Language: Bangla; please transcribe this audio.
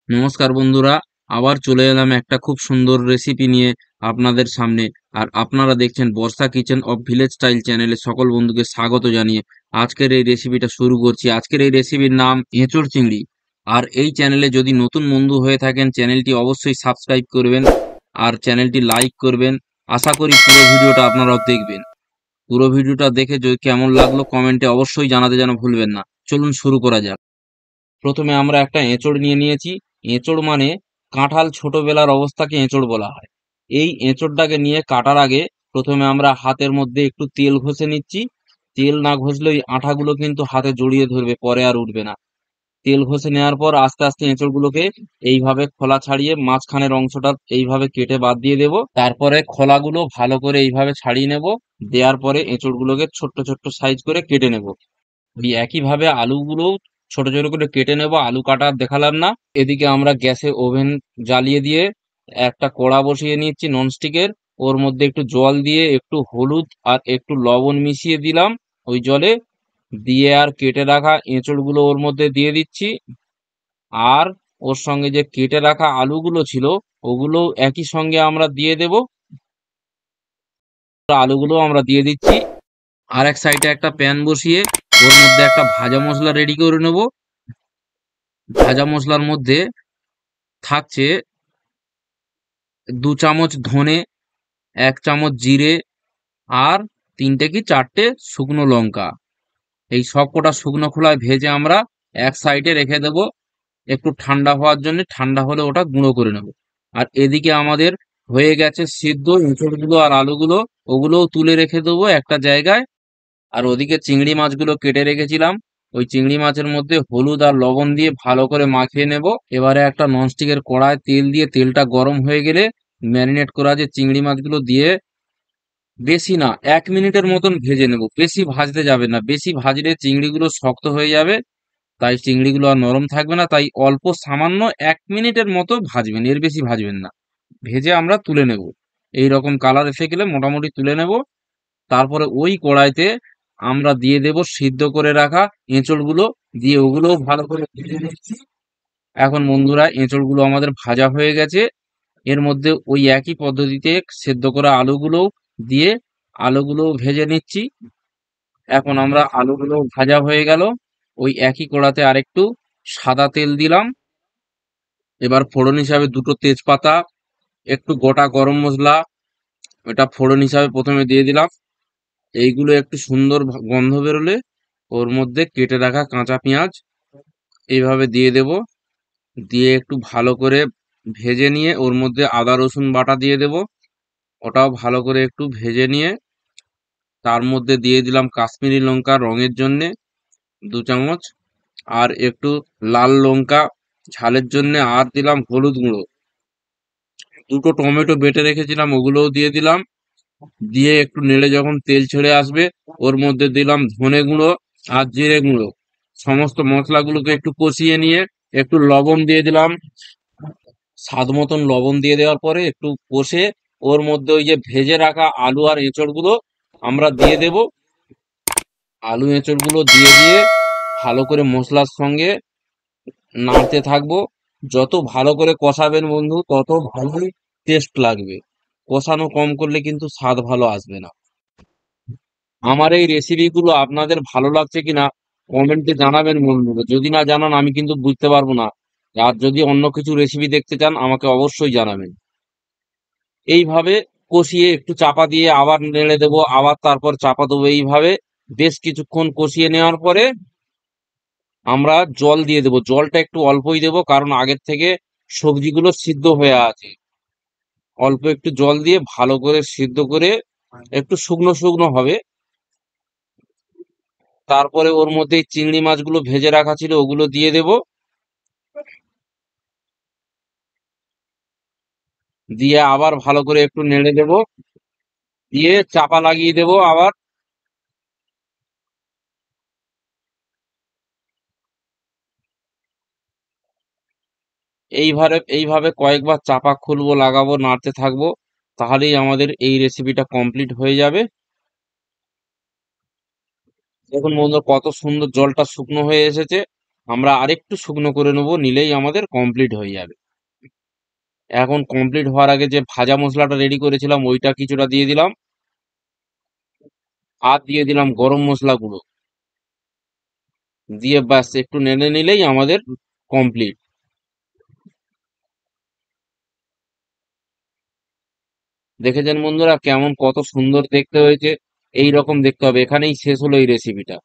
নমস্কার বন্ধুরা, আবার চলে এলাম একটা খুব সুন্দর রেসিপি নিয়ে আপনাদের সামনে। আর আপনারা দেখছেন বর্ষা কিচেন অফ ভিলেজ স্টাইল চ্যানেলে সকল বন্ধুকে স্বাগত জানিয়ে আজকের এই রেসিপিটা শুরু করছি। আজকের এই রেসিপির নাম এঁচোড় চিংড়ি। আর এই চ্যানেলে যদি নতুন বন্ধু হয়ে থাকেন চ্যানেলটি অবশ্যই সাবস্ক্রাইব করবেন আর চ্যানেলটি লাইক করবেন। আশা করি পুরো ভিডিওটা আপনারাও দেখবেন। পুরো ভিডিওটা দেখে যদি কেমন লাগলো কমেন্টে অবশ্যই জানাতে যেন ভুলবেন না। চলুন শুরু করা যাক। প্রথমে আমরা একটা এঁচোড় নিয়ে নিয়েছি। এঁচোড় মানে কাঁঠাল, ছোটবেলার অবস্থাকে এঁচোড় বলা হয়। এই এঁচোড়টাকে নিয়ে কাটার আগে প্রথমে আমরা হাতের মধ্যে একটু তেল ঘষে নিচ্ছি। তেল না ঘষলে ওই আঠাগুলো কিন্তু হাতে জড়িয়ে ধরবে, পরে আর উঠবে না। তেল ঘষে নেওয়ার পর আস্তে আস্তে এঁচোড়গুলোকে এইভাবে খোলা ছাড়িয়ে মাঝখানের অংশটা এইভাবে কেটে বাদ দিয়ে দেব। তারপরে খোলাগুলো ভালো করে এইভাবে ছাড়িয়ে নেব। দেওয়ার পরে এঁচোড়গুলোকে ছোট্ট ছোট্ট সাইজ করে কেটে নেব। ওই একইভাবে আলুগুলো ছোট ছোট করে কেটে নেব। আলু কাটা আর দেখালাম না। এদিকে আমরা গ্যাসে ওভেন জ্বালিয়ে দিয়ে একটা কড়া বসিয়ে নিচ্ছি ননস্টিকের। ওর মধ্যে একটু জল দিয়ে একটু হলুদ আর একটু লবণ মিশিয়ে দিলাম ওই জলে। দিয়ে আর কেটে রাখা এঁচড়গুলো ওর মধ্যে দিয়ে দিচ্ছি। আর ওর সঙ্গে যে কেটে রাখা আলুগুলো ছিল ওগুলো একই সঙ্গে আমরা দিয়ে দেব। আলুগুলো আমরা দিয়ে দিচ্ছি। আর এক সাইডে একটা প্যান বসিয়ে ওর মধ্যে একটা ভাজা মশলা রেডি করে নেব। ভাজা মশলার মধ্যে থাকছে 2 চামচ ধনে, 1 চামচ জিরে, আর 3 কি 4টে শুকনো লঙ্কা। এই সব কটা শুকনো খোলায় ভেজে আমরা এক সাইডে রেখে দেব একটু ঠান্ডা হওয়ার জন্য। ঠান্ডা হলে ওটা গুঁড়ো করে নেব। আর এদিকে আমাদের হয়ে গেছে সিদ্ধ এঁচড়গুলো আর আলুগুলো, ওগুলোও তুলে রেখে দেবো একটা জায়গায়। আর ওদিকে চিংড়ি মাছগুলো কেটে রেখেছিলাম, ওই চিংড়ি মাছের মধ্যে হলুদ আর লবণ দিয়ে ভালো করে মাখিয়ে নেব। এবারে একটা ননস্টিকের কড়ায় তেল দিয়ে তেলটা গরম হয়ে গেলে ম্যারিনেট করা যে চিংড়ি মাছগুলো দিয়ে বেশি না 1 মিনিটের মতন ভেজে নেব। বেশি ভাজতে যাবে না, বেশি ভাজলে চিংড়িগুলো শক্ত হয়ে যাবে। তাই চিংড়িগুলো আর নরম থাকবে না। তাই অল্প সামান্য 1 মিনিটের মতো ভাজবেন, এর বেশি ভাজবেন না। ভেজে আমরা তুলে নেব। এই রকম কালার এসে গেলে মোটামুটি তুলে নেব। তারপরে ওই কড়াইতে আমরা দিয়ে দেব সিদ্ধ করে রাখা এঁচড়গুলো। দিয়ে ওগুলোও ভালো করে ভেজে নিচ্ছি। এখন বন্ধুরা এঁচড়গুলো আমাদের ভাজা হয়ে গেছে। এর মধ্যে ওই একই পদ্ধতিতে সেদ্ধ করা আলুগুলো দিয়ে আলুগুলো ভেজে নিচ্ছি। এখন আমরা আলুগুলো ভাজা হয়ে গেল। ওই একই কড়াতে আরেকটু সাদা তেল দিলাম। এবার ফোড়ন হিসাবে 2টো তেজপাতা, একটু গোটা গরম মশলা, এটা ফোড়ন হিসাবে প্রথমে দিয়ে দিলাম। এইগুলো একটু সুন্দর গন্ধ বেরোলে ওর মধ্যে কেটে রাখা কাঁচা পেঁয়াজ এইভাবে দিয়ে দেব। দিয়ে একটু ভালো করে ভেজে নিয়ে ওর মধ্যে আদা রসুন বাটা দিয়ে দেব। ওটাও ভালো করে একটু ভেজে নিয়ে তার মধ্যে দিয়ে দিলাম কাশ্মীরি লঙ্কা রঙের জন্যে 2 চামচ, আর একটু লাল লঙ্কা ঝালের জন্য, আর দিলাম হলুদ গুঁড়ো। 2টো টমেটো বেটে রেখেছিলাম ওগুলোও দিয়ে দিলাম। দিয়ে একটু নেড়ে যখন তেল ছেড়ে আসবে ওর মধ্যে দিলাম ধনে গুঁড়ো আর জিরে গুঁড়ো। সমস্ত মশলাগুলোকে একটু কষিয়ে নিয়ে একটু লবণ দিয়ে দিলাম। স্বাদ মতন লবণ দিয়ে দেওয়ার পরে একটু কষে ওর মধ্যে ওই যে ভেজে রাখা আলু আর এঁচড়গুলো আমরা দিয়ে দেব। আলু এঁচড়গুলো দিয়ে দিয়ে ভালো করে মশলার সঙ্গে নাড়তে থাকবো। যত ভালো করে কষাবেন বন্ধু তত ভালোই টেস্ট লাগবে। কষানো কম করলে কিন্তু স্বাদ ভালো আসবে না। আমার এই রেসিপিগুলো আপনাদের ভালো লাগছে কিনা কমেন্টে জানাবেন বন্ধুরা। যদি না জানান আমি কিন্তু বুঝতে পারবো না। আর যদি অন্য কিছু রেসিপি দেখতে চান আমাকে অবশ্যই জানাবেন। এইভাবে কষিয়ে একটু চাপা দিয়ে আবার নেড়ে দেবো, আবার তারপর চাপা দেবো। এইভাবে বেশ কিছুক্ষণ কষিয়ে নেওয়ার পরে আমরা জল দিয়ে দেবো। জলটা একটু অল্পই দেবো কারণ আগের থেকে সবজিগুলো সিদ্ধ হয়ে আছে। অল্প একটু জল দিয়ে ভালো করে সিদ্ধ করে একটু শুকনো শুকনো হবে। তারপরে ওর মধ্যে এই চিংড়ি মাছগুলো ভেজে রাখা ছিল ওগুলো দিয়ে দেব। দিয়ে আবার ভালো করে একটু নেড়ে দেব। দিয়ে চাপা লাগিয়ে দেব আবার। এইভাবে এইভাবে কয়েকবার চাপা খুলবো, লাগাবো, নাড়তে থাকবো। তাহলেই আমাদের এই রেসিপিটা কমপ্লিট হয়ে যাবে। দেখুন বন্ধু কত সুন্দর জলটা শুকনো হয়ে এসেছে। আমরা আরেকটু শুকনো করে নেবো, নিলেই আমাদের কমপ্লিট হয়ে যাবে। এখন কমপ্লিট হওয়ার আগে যে ভাজা মশলাটা রেডি করেছিলাম ওইটা কিছুটা দিয়ে দিলাম, আর দিয়ে দিলাম গরম মশলা গুঁড়ো, দিয়ে ব্যাস একটু নেড়ে নিলেই আমাদের কমপ্লিট। দেখেছেন বন্ধুরা কেমন কত সুন্দর দেখতে হয়েছে? এই রকম দেখতে হবে, এখানেই শেষ হলো এই রেসিপিটা।